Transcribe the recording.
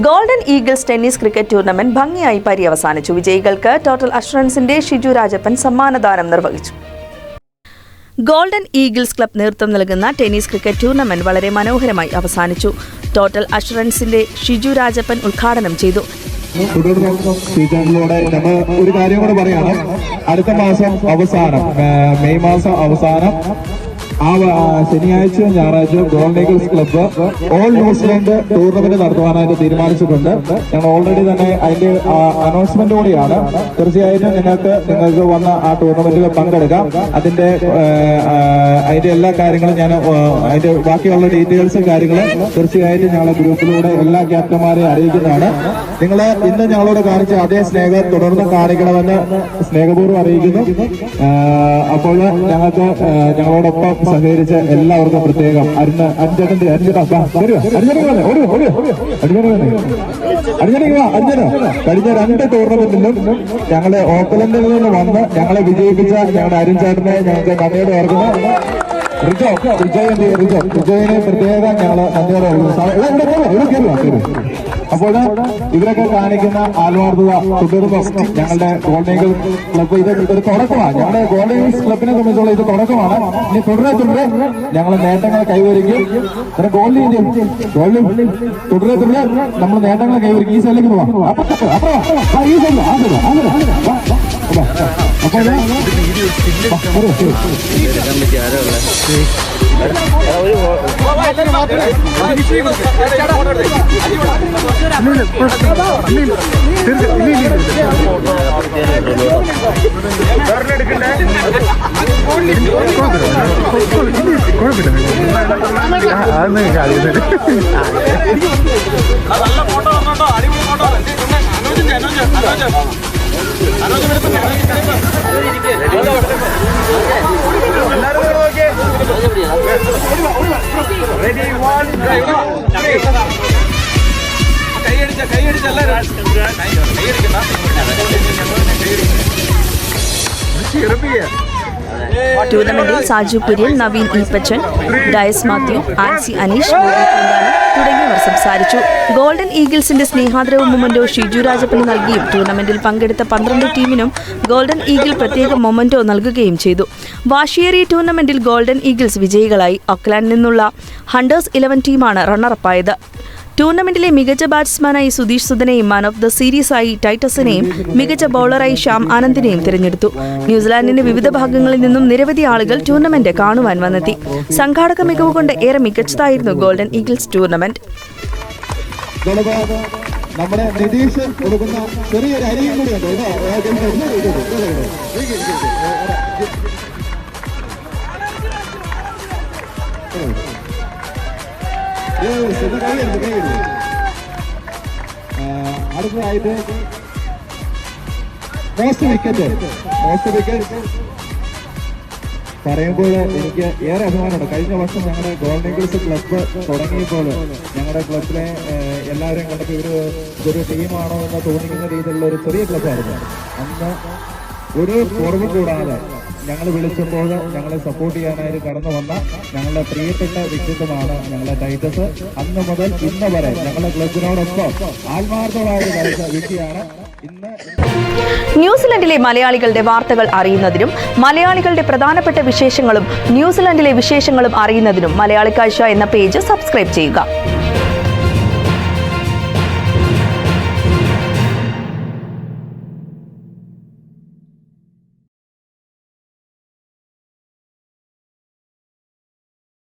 Golden Eagles tennis cricket tournament ഭംഗിയായി പര്യവസാനിച്ചു. വിജയികൾക്ക് total അഷുറൻസിന്റെ Shiju Rajappan സമ്മാനദാനം നിർവഹിച്ചു. ഗോൾഡൻ ഈഗിൾസ് ക്ലബ് നേതൃത്വം നൽകുന്ന ടെന്നീസ് ക്രിക്കറ്റ് ടൂർണമെന്റ് വളരെ മനോഹരമായി അവസാനിച്ചു. ടോട്ടൽ അഷുറൻസിന്റെ ഷിജു രാജപ്പൻ ഉദ്ഘാടനം ചെയ്തു. ഒരു കാര്യം കൂടെ പറയാണ്, അടുത്ത മാസം അവസാനം മെയ് മാസം അവസാനം ശനിയാഴ്ച ഞായറാഴ്ച ഗോൾഡൻ ഈഗിൾസ് ക്ലബ്ബ് ഓൾ ന്യൂസിലൻഡ് ടൂർണമെന്റ് നടത്തുവാനായിട്ട് തീരുമാനിച്ചിട്ടുണ്ട്. ഞങ്ങൾ ഓൾറെഡി തന്നെ അതിന്റെ അനൗൺസ്മെന്റ് കൂടിയാണ്. തീർച്ചയായിട്ടും നിങ്ങൾക്ക് വന്ന ആ ടൂർണമെന്റിൽ പങ്കെടുക്കാം. അതിന്റെ എല്ലാ കാര്യങ്ങളും ഞാൻ അതിന്റെ ബാക്കിയുള്ള ഡീറ്റെയിൽസും കാര്യങ്ങളും തീർച്ചയായിട്ടും ഞങ്ങളുടെ ഗ്രൂപ്പിലൂടെ എല്ലാ ക്യാപ്റ്റന്മാരെയും അറിയിക്കുന്നതാണ്. നിങ്ങൾ ഇന്ന് ഞങ്ങളോട് കാണിച്ച അതേ സ്നേഹം തുടർന്ന് കാണിക്കണമെന്ന് സ്നേഹപൂർവ്വം അറിയിക്കുന്നു. അപ്പോൾ ഞങ്ങളോടൊപ്പം സഹകരിച്ച എല്ലാവർക്കും പ്രത്യേകം കഴിഞ്ഞ 2 ടൂർണമെന്റിലും ഞങ്ങളെ ഓക്ലൻഡിൽ നിന്ന് വന്ന് ഞങ്ങളെ വിജയിപ്പിച്ച ഞങ്ങളുടെ അരുൺ ചേട്ടനെ ഞങ്ങൾക്ക് നന്ദിയോടെ ഓർക്കുന്നു. റിജോയിനെ പ്രത്യേകം ഞങ്ങൾ നന്ദിയോടെ ഓർക്കുന്നു. അപ്പോൾ ഇവരൊക്കെ കാണിക്കുന്ന ആത്മാർത്ഥത തുടർന്നും ഞങ്ങളുടെ ഗോൾഡൻ ഈഗിൾസ് ക്ലബ്ബ് ഒരു തുടക്കമാണ്. ഞങ്ങളുടെ ഗോൾഡൻ ഈഗിൾസ് ക്ലബിനെ സംബന്ധിച്ചുള്ള ഇത് തുടക്കമാണ്. ഇനി തുടരെ ഞങ്ങൾ നേട്ടങ്ങൾ കൈവരിക്കും. തുടരെ നമ്മൾ നേട്ടങ്ങൾ കൈവരിക്കും. ഈ സൈഡിലേക്ക് പോവാം. ടൂർണമെന്റിൽ സാജു കുര്യൻ, നവീൻ ഈപ്പച്ചൻ, ഡയസ് മാത്യു, ആൻസി അനീഷ്, തുടങ്ങിയവർ സംസാരിച്ചു. ഗോൾഡൻ ഈഗിൾസിന്റെ സ്നേഹാദരവും മൊമെന്റോ ഷിജു രാജപ്പന് നൽകിയും ടൂർണമെന്റിൽ പങ്കെടുത്ത 12 ടീമിനും ഗോൾഡൻ ഈഗിൾ പ്രത്യേക മൊമെന്റോ നൽകുകയും ചെയ്തു. വാശിയേറിയ ടൂർണമെന്റിൽ ഗോൾഡൻ ഈഗിൾസ് വിജയികളായി. ഓക്ലാൻഡിൽ നിന്നുള്ള ഹണ്ടേഴ്സ് 11 ടീമാണ് റണ്ണറപ്പായത്. ടൂർണമെന്റിലെ മികച്ച ബാറ്റ്സ്മാനായി സുധീഷ് സുധനെയും മാൻ ഓഫ് ദ സീരീസായി ടൈറ്റസിനെയും മികച്ച ബൌളറായി ശ്യാം ആനന്ദിനെയും തിരഞ്ഞെടുത്തു. ന്യൂസിലാൻഡിന്റെ വിവിധ ഭാഗങ്ങളിൽ നിന്നും നിരവധി ആളുകൾ ടൂർണമെന്റ് കാണുവാൻ വന്നെത്തി. സംഘാടക മികവ് കൊണ്ട് ഏറെ മികച്ചതായിരുന്നു ഗോൾഡൻ ഈഗിൾസ് ടൂർണമെന്റ്. നമ്മുടെ നിതീഷ് കൊടുക്കുന്ന ചെറിയൊരു അരിയും കൂടിയുണ്ട്. അടുത്തതായിട്ട് മോസ്റ്റ് വിക്കറ്റ് പറയുമ്പോൾ എനിക്ക് ഏറെ അഭിമാനമുണ്ട്. കഴിഞ്ഞ വർഷം ഞങ്ങളുടെ ഗോൾഡൻ ഈഗിൾസ് ക്ലബ്ബ് തുടങ്ങിയപ്പോൾ ഞങ്ങളുടെ ക്ലബിലെ എല്ലാവരെയും കണ്ടപ്പോൾ ഇതൊരു ടീമാണോ എന്ന് തോന്നിക്കുന്ന രീതിയിലുള്ള ഒരു ചെറിയ ക്ലബ്ബായിരുന്നു. അന്ന് ഒരു കുറവ് കൂടാതെ ഞങ്ങൾ വിളിച്ചപ്പോൾ ഞങ്ങളെ സപ്പോർട്ട് ചെയ്യാനായിട്ട് കടന്നു വന്ന ഞങ്ങളുടെ പ്രിയപ്പെട്ട വ്യക്തിത്വമാണ് ഞങ്ങളുടെ ടൈറ്റസ്. അന്ന് മുതൽ ഇന്ന് വരെ ഞങ്ങളുടെ ക്ലബിനോടൊപ്പം ആത്മാർത്ഥമായ വ്യക്തിയാണ്. ന്യൂസിലൻഡിലെ മലയാളികളുടെ വാർത്തകൾ അറിയുന്നതിനും മലയാളികളുടെ പ്രധാനപ്പെട്ട വിശേഷങ്ങളും ന്യൂസിലൻഡിലെ വിശേഷങ്ങളും അറിയുന്നതിനും മലയാളി കാഴ്ച എന്ന പേജ് സബ്സ്ക്രൈബ് ചെയ്യുക.